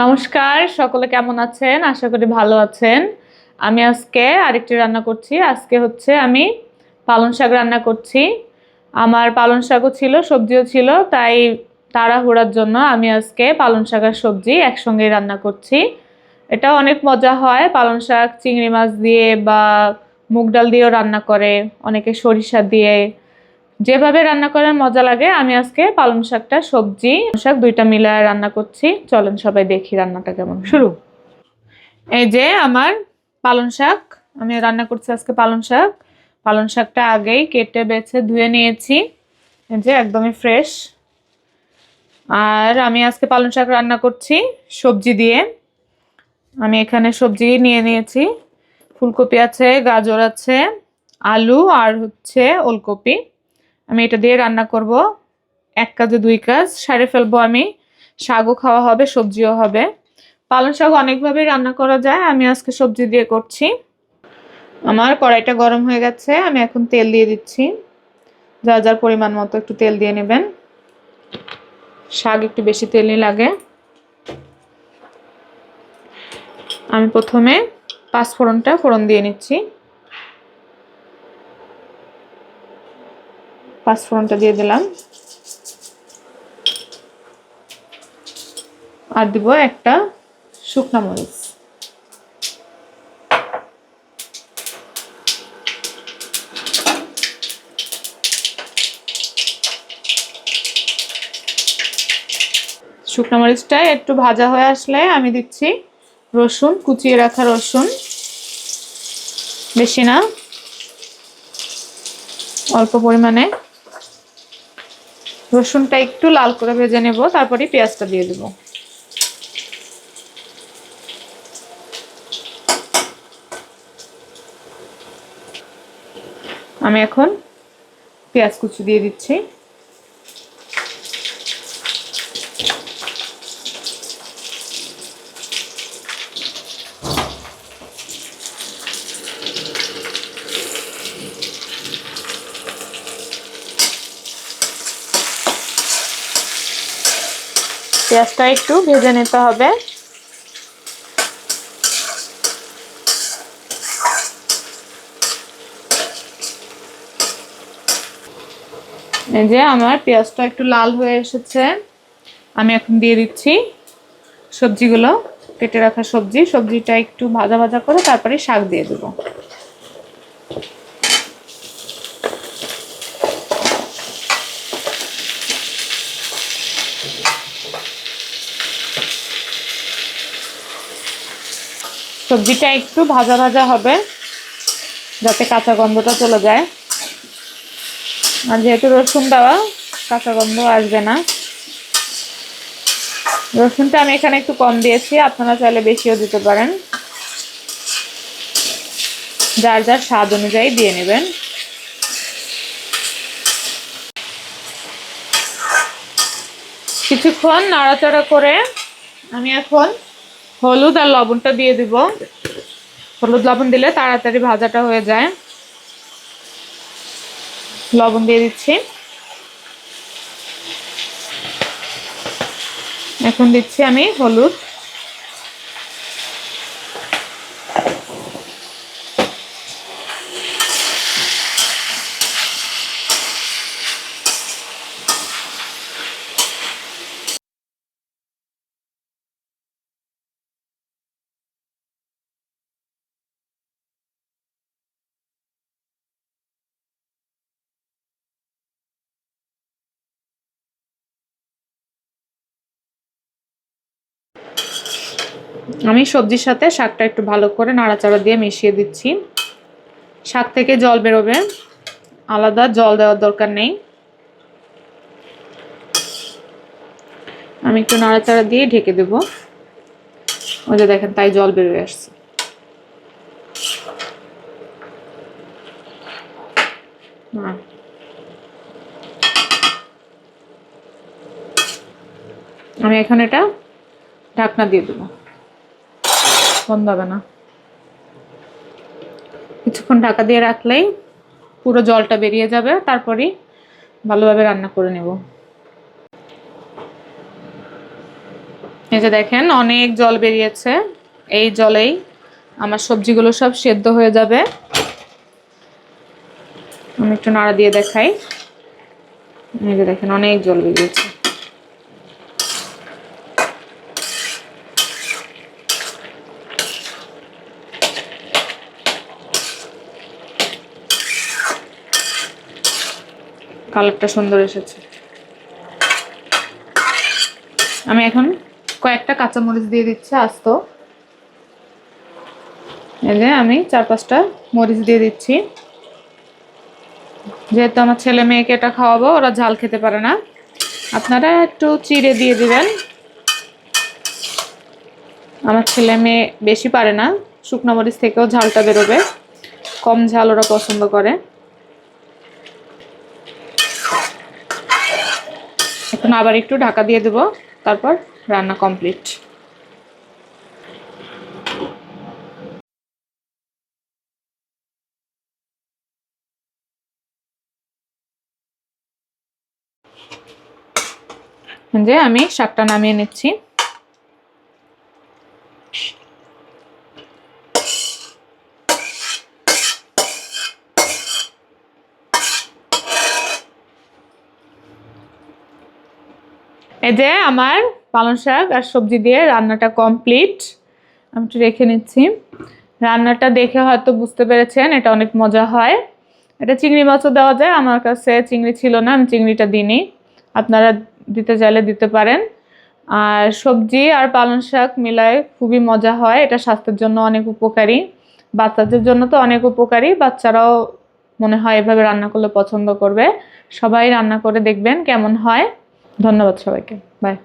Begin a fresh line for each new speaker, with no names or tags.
নমস্কার, সকলে কেমন আছেন? আশা করি ভালো আছেন। আমি আজকে আরেকটি রান্না করছি। আজকে হচ্ছে আমি পালং শাক রান্না করছি। আমার পালং শাকও ছিল, সবজিও ছিল, তাই তাড়াহুড়ার জন্য আমি আজকে পালং শাক আর সবজি একসঙ্গে রান্না করছি। এটা অনেক মজা হয়। পালং শাক চিংড়ি মাছ দিয়ে বা মুগ ডাল দিয়েও রান্না করে, অনেকে সরিষা দিয়ে, যেভাবে রান্না করার মজা লাগে। আমি আজকে পালং শাকটা সবজি শাক দুইটা মিলায় রান্না করছি। চলেন সবাই দেখি রান্নাটা কেমন শুরু। এই যে আমার পালং শাক, আমি রান্না করছি আজকে পালং শাক। পালং শাকটা আগেই কেটে বেছে ধুয়ে নিয়েছি, এই যে একদমই ফ্রেশ। আর আমি আজকে পালং শাক রান্না করছি সবজি দিয়ে। আমি এখানে সবজি নিয়ে নিয়েছি, ফুলকপি আছে, গাজর আছে, আলু আর হচ্ছে ওলকপি। আমি এটা দিয়ে রান্না করব, এক কাজে দুই কাজ সারে ফেলবো আমি। শাকও খাওয়া হবে, সবজিও হবে। পালং শাক অনেকভাবে রান্না করা যায়, আমি আজকে সবজি দিয়ে করছি। আমার কড়াইটা গরম হয়ে গেছে, আমি এখন তেল দিয়ে দিচ্ছি। যার যার পরিমাণ মতো একটু তেল দিয়ে নেবেন, শাক একটু বেশি তেলই লাগে। আমি প্রথমে পাঁচফোড়নটা ফোড়ন দিয়ে নিচ্ছি। পাঁচফোড়নটা দিয়ে দিলাম, আর দিব একটা শুকনা মরিচ। শুকনো মরিচটা একটু ভাজা হয়ে আসলে আমি দিচ্ছি রসুন, কুচিয়ে রাখা রসুন, বেশি না, অল্প পরিমাণে। রসুনটা একটু লাল করে ভেজে নেব, তারপরে পেঁয়াজটা দিয়ে দেব। আমি এখন পেঁয়াজ কুচি দিয়ে দিচ্ছি। পেঁয়াজটা একটু ভেজে নিতে হবে। এই যে আমার পেঁয়াজটা একটু লাল হয়ে এসেছে, আমি এখন দিয়ে দিচ্ছি সবজিগুলো, কেটে রাখা সবজিটা একটু ভাজা ভাজা করে তারপরে শাক দিয়ে দেবো। সবজিটা একটু ভাজা ভাজা হবে, যাতে কাঁচা গন্ধটা চলে যায়। আর যেহেতু রসুন দেওয়া, কাঁচা গন্ধ আসবে না। রসুনটা আমি এখানে একটু কম দিয়েছি, আপনারা চাইলে বেশিও দিতে পারেন, যার যার স্বাদ অনুযায়ী দিয়ে নেবেন। কিছুক্ষণ নাড়াচাড়া করে আমি এখন হলুদ আর লবণটা দিয়ে দিব। হলুদ লবণ দিলে তাড়াতাড়ি ভাজাটা হয়ে যায়। লবণ দিয়ে দিচ্ছি, এখন দিচ্ছি আমি হলুদ। আমি সবজির সাথে শাকটা একটু ভালো করে নাড়াচাড়া দিয়ে মিশিয়ে দিচ্ছি। শাক থেকে জল বেরোবে, আলাদা জল দেওয়ার দরকার নেই। আমি একটু নাড়াচাড়া দিয়ে ঢেকে দেব। ওই যে দেখেন, তাই জল বেরোয় আসছে। আমি এখন এটা ঢাকনা দিয়ে দেবো, বন্ধ হবে না। কিছুক্ষণ ঢাকা দিয়ে রাখলেই পুরো জলটা বেরিয়ে যাবে, তারপরেই ভালোভাবে রান্না করে নেব। এই যে দেখেন অনেক জল বেরিয়েছে, এই জলেই আমার সবজিগুলো সব সেদ্ধ হয়ে যাবে। আমি একটু নাড়া দিয়ে দেখাই। এই যে দেখেন অনেক জল বেরিয়েছে। কালারটা সুন্দর এসেছে। আমি এখন কয়েকটা কাঁচামরিচ দিয়ে দিচ্ছি আস্ত। এই যে আমি 4-5টা মরিচ দিয়ে দিচ্ছি, যেহেতু আমার ছেলে মেয়েকে এটা খাওয়াবো, ওরা ঝাল খেতে পারে না। আপনারা একটু চিড়ে দিয়ে দিবেন। আমার ছেলে মেয়ে বেশি পারে না, শুকনো মরিচ থেকেও ঝালটা বেরোবে, কম ঝাল ওরা পছন্দ করে। এখন আবার একটু ঢাকা দিয়ে দেব, তারপর রান্না কমপ্লিট। যে আমি শাকটা নামিয়ে নিচ্ছি। এই যে আমার পালং শাক আর সবজি দিয়ে রান্নাটা কমপ্লিট। আমি একটু রেখে নিচ্ছি। রান্নাটা দেখে হয়তো বুঝতে পেরেছেন এটা অনেক মজা হয়। এটা চিংড়ি মাছও দেওয়া যায়, আমার কাছে চিংড়ি ছিল না, আমি চিংড়িটা দিইনি। আপনারা দিতে চাইলে দিতে পারেন। আর সবজি আর পালং শাক মিলায় খুবই মজা হয়, এটা স্বাস্থ্যের জন্য অনেক উপকারী, বাচ্চাদের জন্য তো অনেক উপকারী। বাচ্চারাও মনে হয় এভাবে রান্না করলে পছন্দ করবে। সবাই রান্না করে দেখবেন কেমন হয়। ধন্যবাদ সবাইকে, বাই।